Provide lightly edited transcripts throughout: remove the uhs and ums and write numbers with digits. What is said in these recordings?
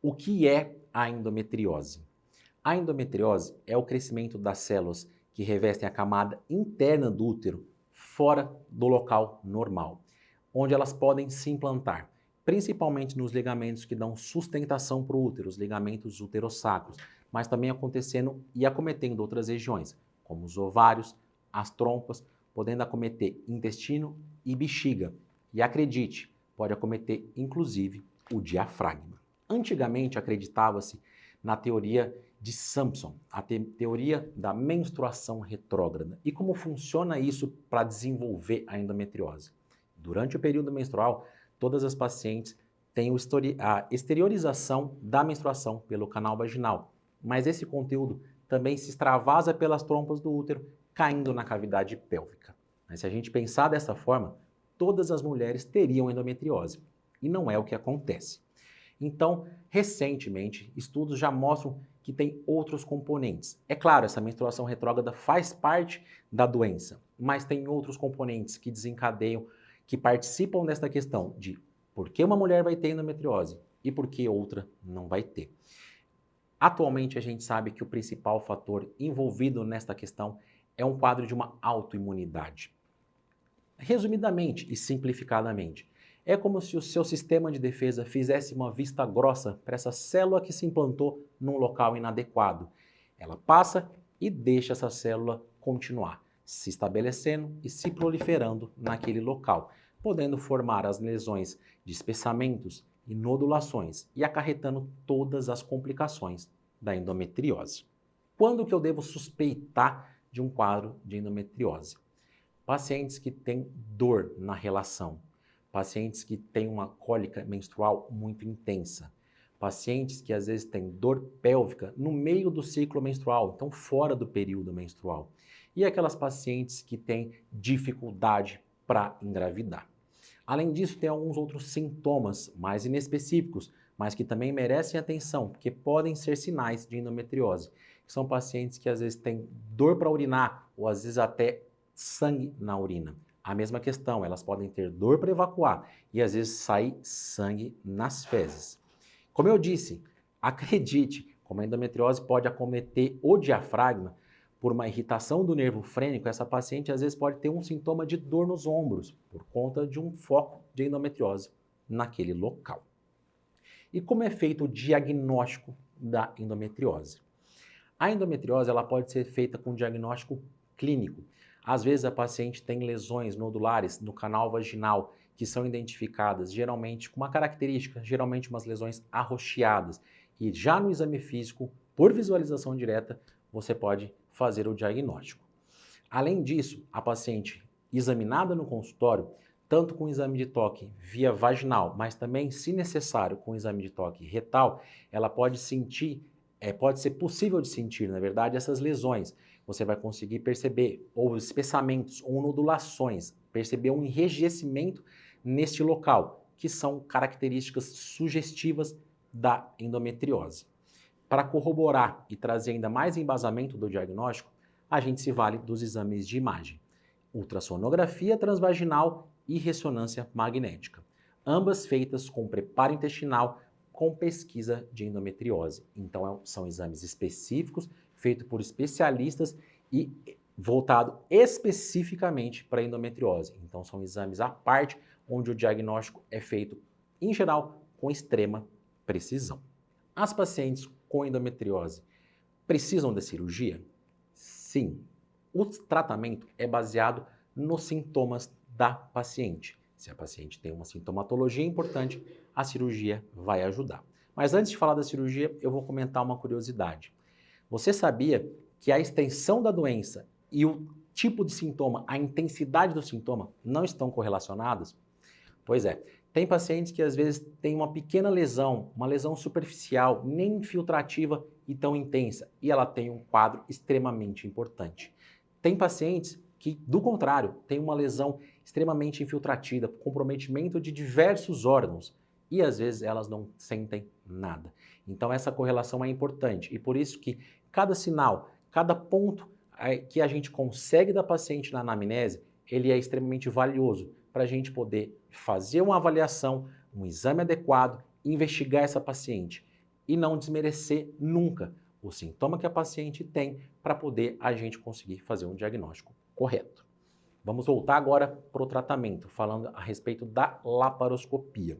O que é a endometriose? A endometriose é o crescimento das células que revestem a camada interna do útero fora do local normal, onde elas podem se implantar, principalmente nos ligamentos que dão sustentação para o útero, os ligamentos uterossacros, mas também acontecendo e acometendo outras regiões, como os ovários, as trompas, podendo acometer intestino e bexiga. E acredite, pode acometer inclusive o diafragma. Antigamente acreditava-se na teoria de Sampson, a teoria da menstruação retrógrada. E como funciona isso para desenvolver a endometriose? Durante o período menstrual, todas as pacientes têm a exteriorização da menstruação pelo canal vaginal, mas esse conteúdo também se extravasa pelas trompas do útero, caindo na cavidade pélvica. Mas se a gente pensar dessa forma, todas as mulheres teriam endometriose, e não é o que acontece. Então, recentemente, estudos já mostram que tem outros componentes. É claro, essa menstruação retrógrada faz parte da doença, mas tem outros componentes que desencadeiam, que participam desta questão de por que uma mulher vai ter endometriose e por que outra não vai ter. Atualmente, a gente sabe que o principal fator envolvido nesta questão é um quadro de uma autoimunidade. Resumidamente e simplificadamente, é como se o seu sistema de defesa fizesse uma vista grossa para essa célula que se implantou num local inadequado. Ela passa e deixa essa célula continuar se estabelecendo e se proliferando naquele local, podendo formar as lesões de espessamentos e nodulações e acarretando todas as complicações da endometriose. Quando que eu devo suspeitar de um quadro de endometriose? Pacientes que têm dor na relação, pacientes que têm uma cólica menstrual muito intensa, pacientes que às vezes têm dor pélvica no meio do ciclo menstrual, então fora do período menstrual, e aquelas pacientes que têm dificuldade para engravidar. Além disso, tem alguns outros sintomas mais inespecíficos, mas que também merecem atenção, porque podem ser sinais de endometriose. São pacientes que às vezes têm dor para urinar, ou às vezes até sangue na urina. A mesma questão, elas podem ter dor para evacuar e às vezes sair sangue nas fezes. Como eu disse, acredite, como a endometriose pode acometer o diafragma por uma irritação do nervo frênico, essa paciente às vezes pode ter um sintoma de dor nos ombros por conta de um foco de endometriose naquele local. E como é feito o diagnóstico da endometriose? A endometriose ela pode ser feita com diagnóstico clínico. Às vezes a paciente tem lesões nodulares no canal vaginal que são identificadas geralmente com uma característica, geralmente umas lesões arroxeadas. E já no exame físico, por visualização direta, você pode fazer o diagnóstico. Além disso, a paciente examinada no consultório, tanto com exame de toque via vaginal, mas também, se necessário, com exame de toque retal, ela pode sentir, pode ser possível de sentir, na verdade, essas lesões. Você vai conseguir perceber ou espessamentos ou nodulações, perceber um enrijecimento neste local, que são características sugestivas da endometriose. Para corroborar e trazer ainda mais embasamento do diagnóstico, a gente se vale dos exames de imagem, ultrassonografia transvaginal e ressonância magnética, ambas feitas com preparo intestinal com pesquisa de endometriose. Então, são exames específicos, feitos por especialistas e voltado especificamente para endometriose. Então, são exames à parte, onde o diagnóstico é feito, em geral, com extrema precisão. As pacientes com endometriose precisam de cirurgia? Sim. O tratamento é baseado nos sintomas da paciente. Se a paciente tem uma sintomatologia importante, a cirurgia vai ajudar. Mas antes de falar da cirurgia, eu vou comentar uma curiosidade. Você sabia que a extensão da doença e o tipo de sintoma, a intensidade do sintoma, não estão correlacionados? Pois é, tem pacientes que às vezes têm uma pequena lesão, uma lesão superficial, nem infiltrativa e tão intensa, e ela tem um quadro extremamente importante. Tem pacientes que, do contrário, têm uma lesão extremamente infiltrativa, comprometimento de diversos órgãos, e às vezes elas não sentem nada. Então essa correlação é importante, e por isso que cada sinal, cada ponto que a gente consegue da paciente na anamnese, ele é extremamente valioso para a gente poder fazer uma avaliação, um exame adequado, investigar essa paciente. e não desmerecer nunca o sintoma que a paciente tem para poder a gente conseguir fazer um diagnóstico correto. Vamos voltar agora para o tratamento, falando a respeito da laparoscopia.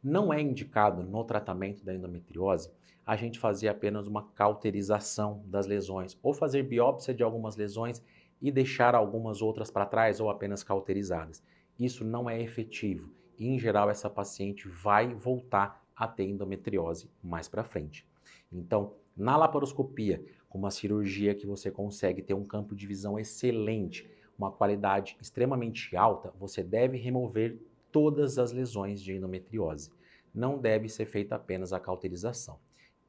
Não é indicado no tratamento da endometriose a gente fazer apenas uma cauterização das lesões ou fazer biópsia de algumas lesões e deixar algumas outras para trás ou apenas cauterizadas. Isso não é efetivo e, em geral, essa paciente vai voltar a ter endometriose mais para frente. Então, na laparoscopia, com uma cirurgia que você consegue ter um campo de visão excelente, uma qualidade extremamente alta, você deve remover todas as lesões de endometriose. Não deve ser feita apenas a cauterização.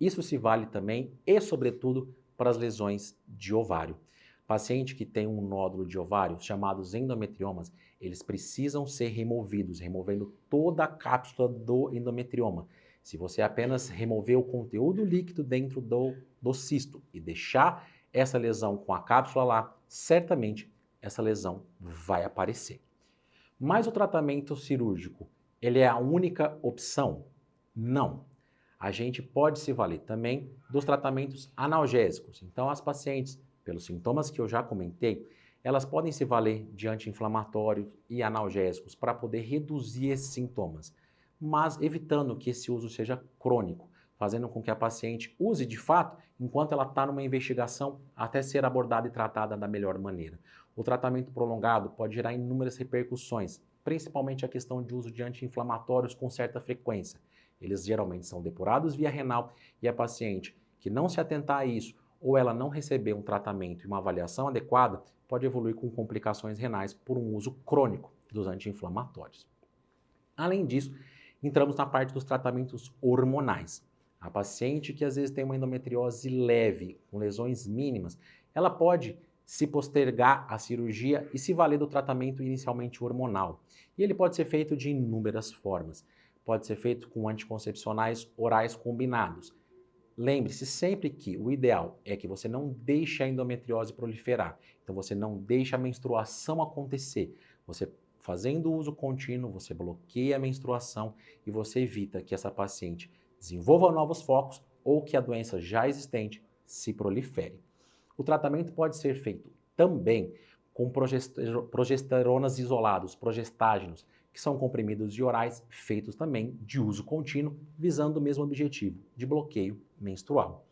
Isso se vale também e, sobretudo, para as lesões de ovário. Paciente que tem um nódulo de ovário, chamados endometriomas, eles precisam ser removidos, removendo toda a cápsula do endometrioma. Se você apenas remover o conteúdo líquido dentro do cisto e deixar essa lesão com a cápsula lá, certamente essa lesão vai aparecer. Mas o tratamento cirúrgico, ele é a única opção? Não. A gente pode se valer também dos tratamentos analgésicos. Então, as pacientes, pelos sintomas que eu já comentei, elas podem se valer de anti-inflamatórios e analgésicos para poder reduzir esses sintomas, mas evitando que esse uso seja crônico, fazendo com que a paciente use de fato enquanto ela está numa investigação até ser abordada e tratada da melhor maneira. O tratamento prolongado pode gerar inúmeras repercussões, principalmente a questão de uso de anti-inflamatórios com certa frequência. Eles geralmente são depurados via renal e a paciente que não se atentar a isso ou ela não receber um tratamento e uma avaliação adequada pode evoluir com complicações renais por um uso crônico dos anti-inflamatórios. Além disso, entramos na parte dos tratamentos hormonais. A paciente que às vezes tem uma endometriose leve, com lesões mínimas, ela pode se postergar a cirurgia e se valer do tratamento inicialmente hormonal. E ele pode ser feito de inúmeras formas. Pode ser feito com anticoncepcionais orais combinados. Lembre-se sempre que o ideal é que você não deixe a endometriose proliferar. Então você não deixe a menstruação acontecer. Você fazendo uso contínuo, você bloqueia a menstruação e você evita que essa paciente desenvolva novos focos ou que a doença já existente se prolifere. O tratamento pode ser feito também com progesteronas isolados, progestágenos, que são comprimidos de orais feitos também de uso contínuo, visando o mesmo objetivo, de bloqueio menstrual.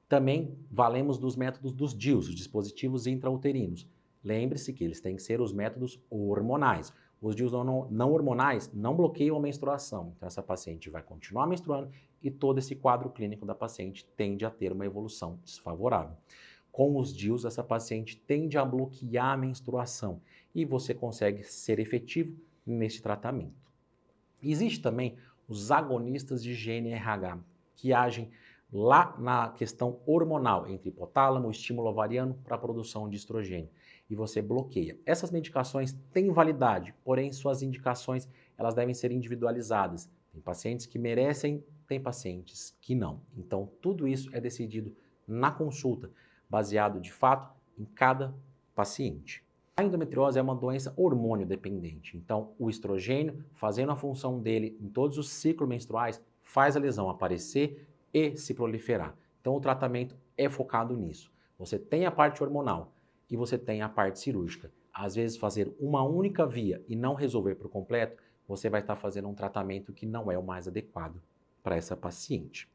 Também valemos dos métodos dos DIUs, os dispositivos intrauterinos. Lembre-se que eles têm que ser os métodos hormonais. Os DIUs não hormonais não bloqueiam a menstruação, então essa paciente vai continuar menstruando e todo esse quadro clínico da paciente tende a ter uma evolução desfavorável. Com os DIUs, essa paciente tende a bloquear a menstruação e você consegue ser efetivo neste tratamento. Existe também os agonistas de GnRH, que agem lá na questão hormonal, entre hipotálamo e estímulo ovariano para a produção de estrogênio, e você bloqueia. Essas medicações têm validade, porém suas indicações elas devem ser individualizadas. Tem pacientes que merecem, tem pacientes que não. Então, tudo isso é decidido na consulta, baseado de fato em cada paciente. A endometriose é uma doença hormônio dependente, então o estrogênio, fazendo a função dele em todos os ciclos menstruais, faz a lesão aparecer e se proliferar. Então o tratamento é focado nisso. Você tem a parte hormonal e você tem a parte cirúrgica. Às vezes fazer uma única via e não resolver por completo, você vai estar fazendo um tratamento que não é o mais adequado para essa paciente.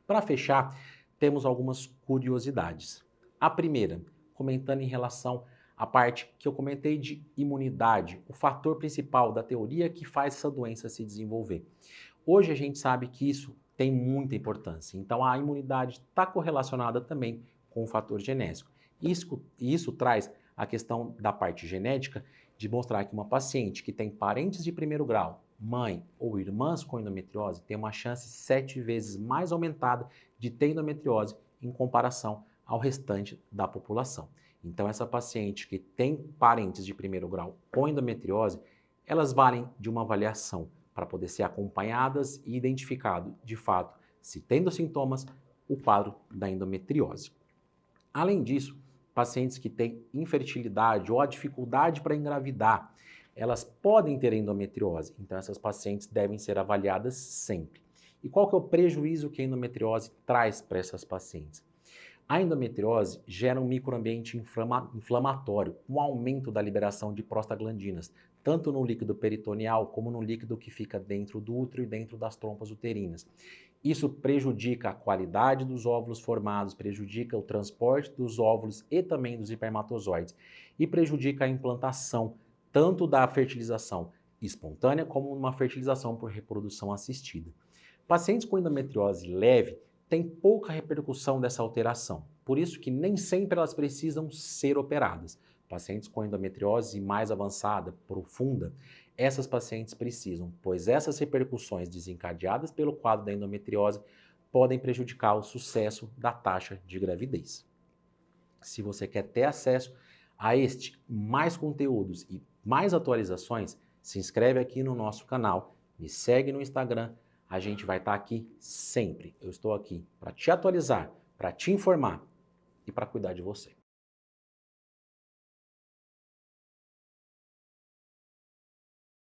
Para fechar, temos algumas curiosidades. A primeira, comentando em relação à parte que eu comentei de imunidade, o fator principal da teoria que faz essa doença se desenvolver. Hoje a gente sabe que isso tem muita importância, então a imunidade está correlacionada também com o fator genético. Isso traz a questão da parte genética de mostrar que uma paciente que tem parentes de primeiro grau, mãe ou irmãs com endometriose, tem uma chance 7 vezes mais aumentada de ter endometriose em comparação ao restante da população. Então, essa paciente que tem parentes de primeiro grau com endometriose, elas valem de uma avaliação para poder ser acompanhadas e identificado, de fato, se tendo sintomas, o quadro da endometriose. Além disso, pacientes que têm infertilidade ou a dificuldade para engravidar, elas podem ter endometriose, então essas pacientes devem ser avaliadas sempre. E qual que é o prejuízo que a endometriose traz para essas pacientes? A endometriose gera um microambiente inflamatório, um aumento da liberação de prostaglandinas, tanto no líquido peritoneal como no líquido que fica dentro do útero e dentro das trompas uterinas. Isso prejudica a qualidade dos óvulos formados, prejudica o transporte dos óvulos e também dos espermatozoides e prejudica a implantação tanto da fertilização espontânea como uma fertilização por reprodução assistida. Pacientes com endometriose leve têm pouca repercussão dessa alteração, por isso que nem sempre elas precisam ser operadas. Pacientes com endometriose mais avançada, profunda, essas pacientes precisam, pois essas repercussões desencadeadas pelo quadro da endometriose podem prejudicar o sucesso da taxa de gravidez. Se você quer ter acesso a este, mais conteúdos e mais atualizações, se inscreve aqui no nosso canal, me segue no Instagram, a gente vai estar aqui sempre. Eu estou aqui para te atualizar, para te informar e para cuidar de você.